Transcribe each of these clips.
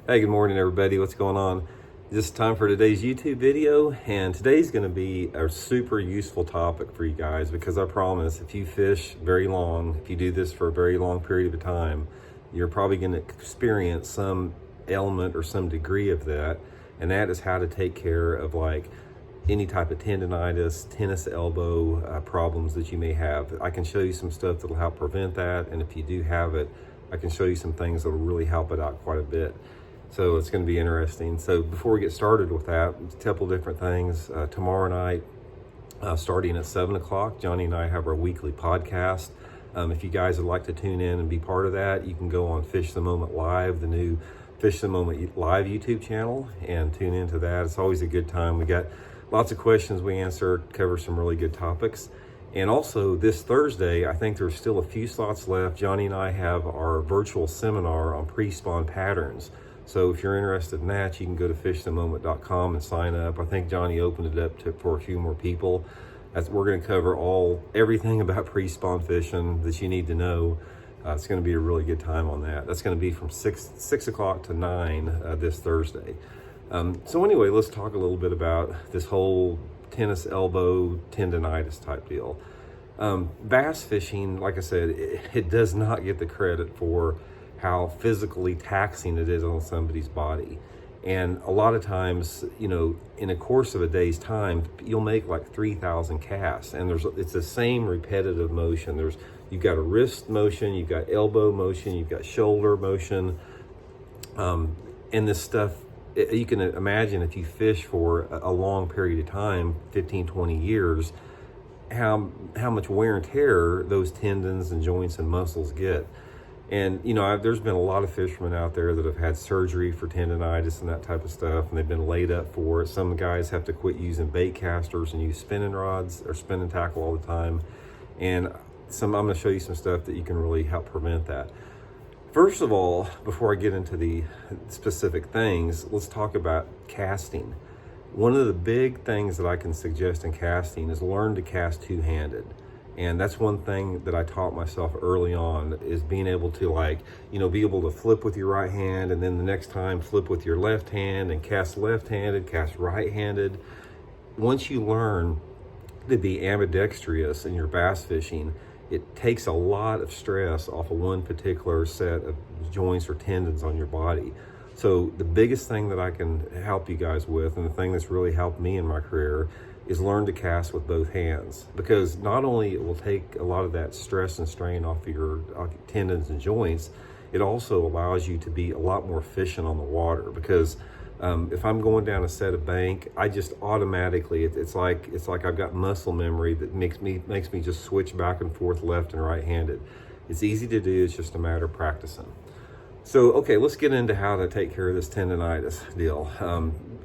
Hey, good morning everybody. What's going on? Just time for today's YouTube video, and today's going to be a super useful topic for you guys because I promise if you fish very long, if you do this for a very long period of time, you're probably going to experience some element or some degree of that, and that is how to take care of like any type of tendonitis, tennis elbow problems that you may have. I can show you some stuff that'll help prevent that, and if you do have it, I can show you some things that'll really help it out quite a bit. So it's going to be interesting. So before we get started with that, a couple different things. Tomorrow night, starting at 7 o'clock, Johnny and I have our weekly podcast. If you guys would like to tune in and be part of that, you can go on Fish the Moment Live, the new Fish the Moment Live YouTube channel, and tune into that. It's always a good time. We got lots of questions we answer, cover some really good topics. And also this Thursday, I think there's still a few slots left. Johnny and I have our virtual seminar on pre-spawn patterns. So if you're interested in that, you can go to fishthemoment.com and sign up. I think Johnny opened it up for a few more people. We're going to cover everything about pre-spawn fishing that you need to know. It's going to be a really good time on that. That's going to be from 6 o'clock to 9 this Thursday. So anyway, let's talk a little bit about this whole tennis elbow tendonitis type deal. Bass fishing, like I said, it does not get the credit for how physically taxing it is on somebody's body. And a lot of times, you know, in a course of a day's time, you'll make like 3,000 casts, and it's the same repetitive motion. You've got a wrist motion, you've got elbow motion, you've got shoulder motion, and this stuff, you can imagine if you fish for a long period of time, 15, 20 years, how much wear and tear those tendons and joints and muscles get. And, you know, there's been a lot of fishermen out there that have had surgery for tendonitis and that type of stuff, and they've been laid up for it. Some guys have to quit using bait casters and use spinning rods or spinning tackle all the time. And I'm going to show you some stuff that you can really help prevent that. First of all, before I get into the specific things, let's talk about casting. One of the big things that I can suggest in casting is learn to cast two-handed. And that's one thing that I taught myself early on, is being able to be able to flip with your right hand, and then the next time flip with your left hand and cast left-handed, cast right-handed. Once you learn to be ambidextrous in your bass fishing, it takes a lot of stress off of one particular set of joints or tendons on your body. So the biggest thing that I can help you guys with, and the thing that's really helped me in my career, is learn to cast with both hands, because not only it will take a lot of that stress and strain off of your tendons and joints, it also allows you to be a lot more efficient on the water. Because if I'm going down a set of bank, I just automatically, it's like I've got muscle memory that makes me just switch back and forth left and right handed. It's easy to do, it's just a matter of practicing. So, okay, let's get into how to take care of this tendonitis deal.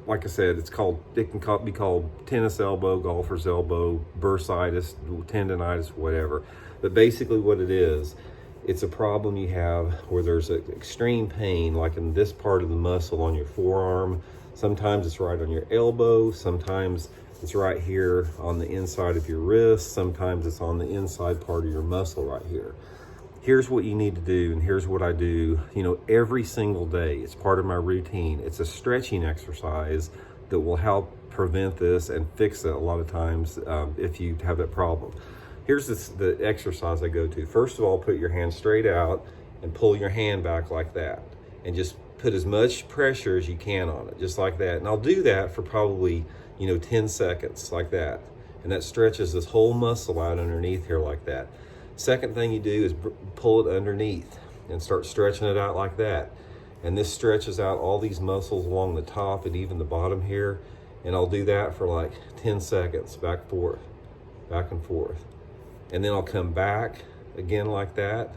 Like I said, it can be called tennis elbow, golfer's elbow, bursitis, tendonitis, whatever. But basically what it is, it's a problem you have where there's an extreme pain, like in this part of the muscle on your forearm. Sometimes it's right on your elbow, sometimes it's right here on the inside of your wrist, sometimes it's on the inside part of your muscle right here. Here's what you need to do, and here's what I do, every single day. It's part of my routine. It's a stretching exercise that will help prevent this and fix it a lot of times if you have that problem. Here's the exercise I go to. First of all, put your hand straight out and pull your hand back like that. And just put as much pressure as you can on it, just like that. And I'll do that for probably, 10 seconds like that. And that stretches this whole muscle out underneath here like that. Second thing you do is pull it underneath and start stretching it out like that. And this stretches out all these muscles along the top and even the bottom here. And I'll do that for like 10 seconds, back and forth. And then I'll come back again like that,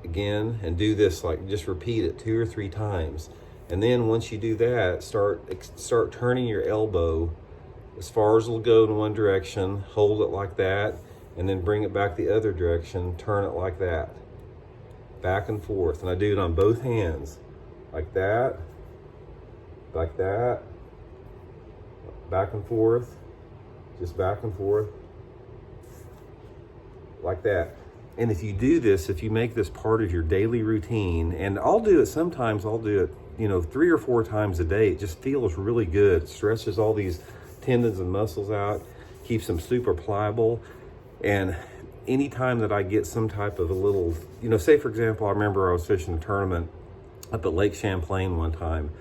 again, and do this, just repeat it 2 or 3 times. And then once you do that, start turning your elbow as far as it'll go in one direction, hold it like that, and then bring it back the other direction, turn it like that, back and forth. And I do it on both hands, like that, back and forth, just back and forth, like that. And if you do this, if you make this part of your daily routine, and I'll do it sometimes, I'll do it, 3 or 4 times a day. It just feels really good. It stretches all these tendons and muscles out, keeps them super pliable. And anytime that I get some type of a little, say for example, I remember I was fishing a tournament up at Lake Champlain one time.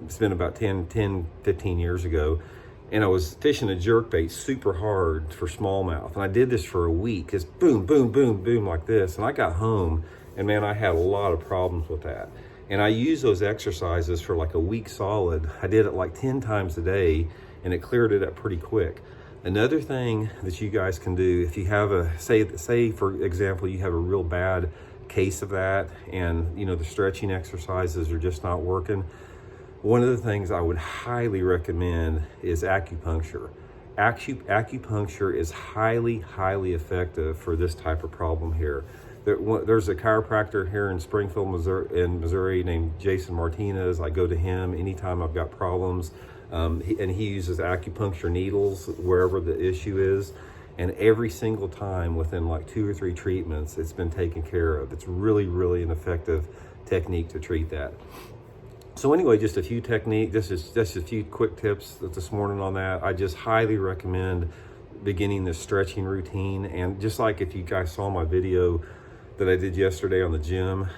It's been about 15 years ago. And I was fishing a jerkbait super hard for smallmouth. And I did this for a week. It's boom, boom, boom, boom like this. And I got home and man, I had a lot of problems with that. And I used those exercises for like a week solid. I did it like 10 times a day and it cleared it up pretty quick. Another thing that you guys can do, if you have say for example, you have a real bad case of that and the stretching exercises are just not working, one of the things I would highly recommend is acupuncture. Acupuncture is highly, highly effective for this type of problem here. There's a chiropractor here in Springfield, Missouri named Jason Martinez. I go to him anytime I've got problems. And he uses acupuncture needles wherever the issue is. And every single time within like 2 or 3 treatments, it's been taken care of. It's really, really an effective technique to treat that. So anyway, just a few just a few quick tips this morning on that. I just highly recommend beginning this stretching routine. And just like if you guys saw my video that I did yesterday on the gym,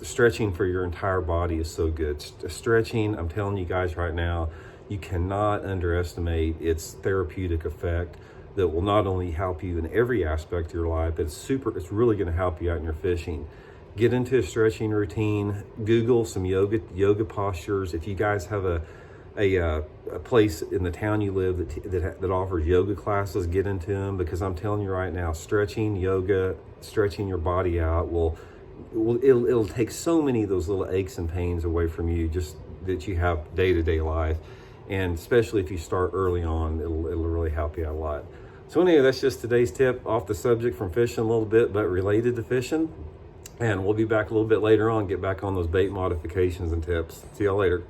stretching for your entire body is so good. Stretching, I'm telling you guys right now, you cannot underestimate its therapeutic effect that will not only help you in every aspect of your life, but it's really gonna help you out in your fishing. Get into a stretching routine, Google some yoga postures. If you guys have a place in the town you live that offers yoga classes, get into them, because I'm telling you right now, stretching yoga, stretching your body out it'll take so many of those little aches and pains away from you just that you have day-to-day life. And especially if you start early on, it'll really help you out a lot. So anyway, that's just today's tip, off the subject from fishing a little bit, but related to fishing. And we'll be back a little bit later on, get back on those bait modifications and tips. See y'all later.